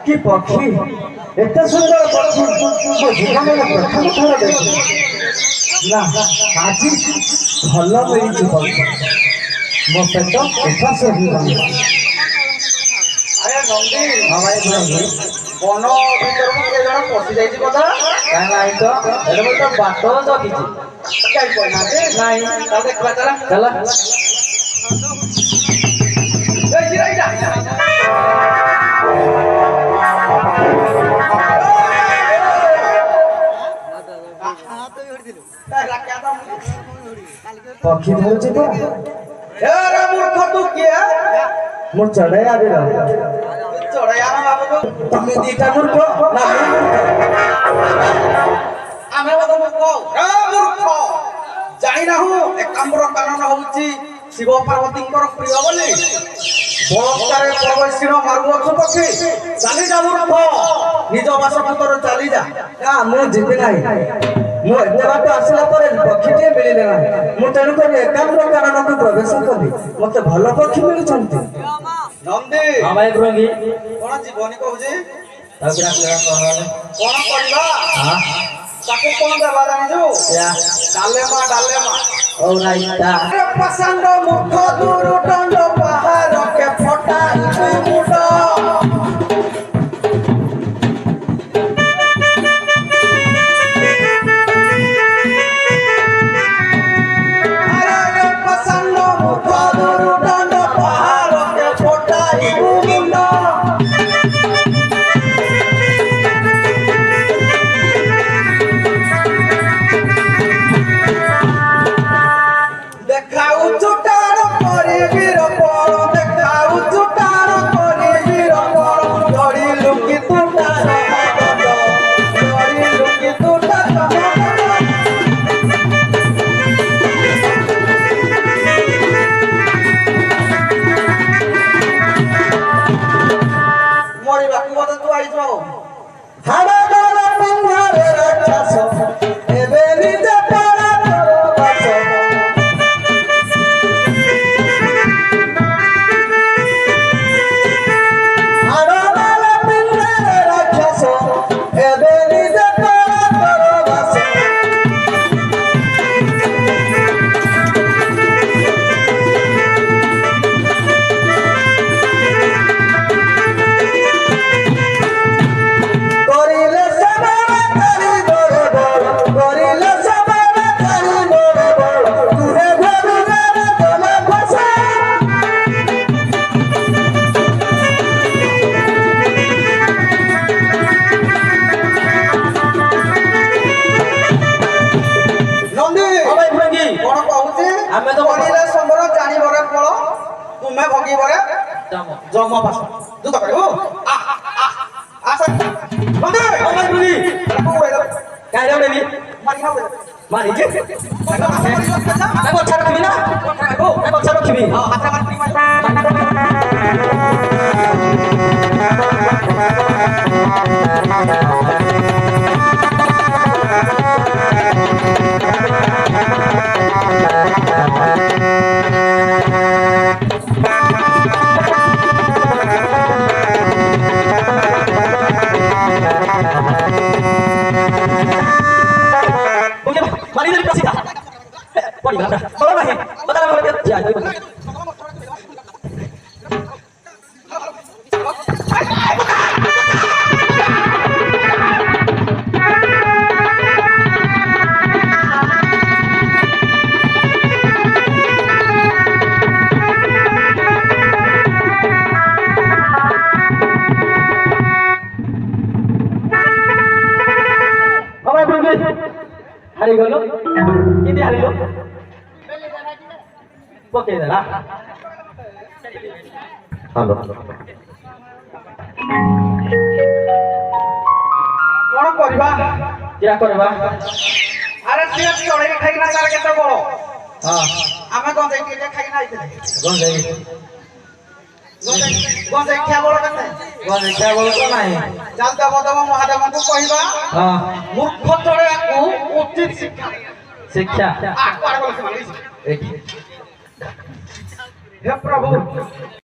कि पक्षी एत सुंदर पक्षी मो जीवन में प्रथम थर देखी ना आज भल मिली मो पेट उपास अरे नंदी भाई बन भीतर किए जन पशि जाइए कदा कहीं तो तो बात जगिची कहीं कहना नहीं देखा चला चला पक्षी धरछि तो मूर्ख तू किए मु चढ़े आबि चढ़ाया बाबू तमे दीटा मूर्ख ना आमे बद मूर्ख जाई ना हूं एक आमर कारण होउची शिव पार्वती प्रिय बोली बक्तारे प्रवेशीर मारु अछु पक्षी चली जा मूर्ख निज बासपतर चली जा का मु जिबि नाही मु एते बात आसला पर पक्षीटे मिलिले नाही मु तेनु कर एकांतर कारण को प्रवेश कली मते भल पक्षी मिलुछंती नंदी हां भाई ब्रंगी कोन जीवनी कहूजी तबरा कोन करला हां ताको कोन देबा जानि जो या डालेमा ओ राइता पसंद मुख दूर दंड पहाड़ के फटा मुड अरे पसंद मुख दूर दंड पहाड़ के फटा मुड देखाऊ चुटार करे वीर पड़ देखाऊ चुटार करे वीर पड़ धरी लुकी तुटार धरी लुकी तुटार मोरी बाकी बता तू आई जाओ हाड़ा गाड़ा पंघारे राक्षस एबे निजे पाड़ा करो बास हाड़ा गाड़ा पंघारे राक्षस एबे निजे पाड़ा करो बास करिले सबरे करी बड़ बड़ करिले सबरे करी बड़ बड़ तुहे घरु घर तले फसा नंदी भाई भंगी कोन कहूची आमे तो करिले संबर जानी बरे फल तुमे भगी बरे जम पास तू तो करियो आसा नंदी भाई भंगी काय जाऊ देली मारी ना मारी के काय बच्चा रखबी ना काय बच्चा रखबी मारी देली प्रसिद्ध पड़ी गला बोलो नहीं बता बोल के जा भाई भंगी हारी गलो किती हारिलो पके देला हालो कोन करबा क्या करबा अरे से चढ़े खाई ना तार केते बड़ हां आमे गंजे के खाई ना आइते कौन जाई गंजे क्या बड़ केते कौन क्या बोल तो नहीं जानता बदम महादेव को कहिबा हां मूर्ख चढ़े को उचित शिक्षा शिक्षा आ कोन बोल से एक हे प्रभु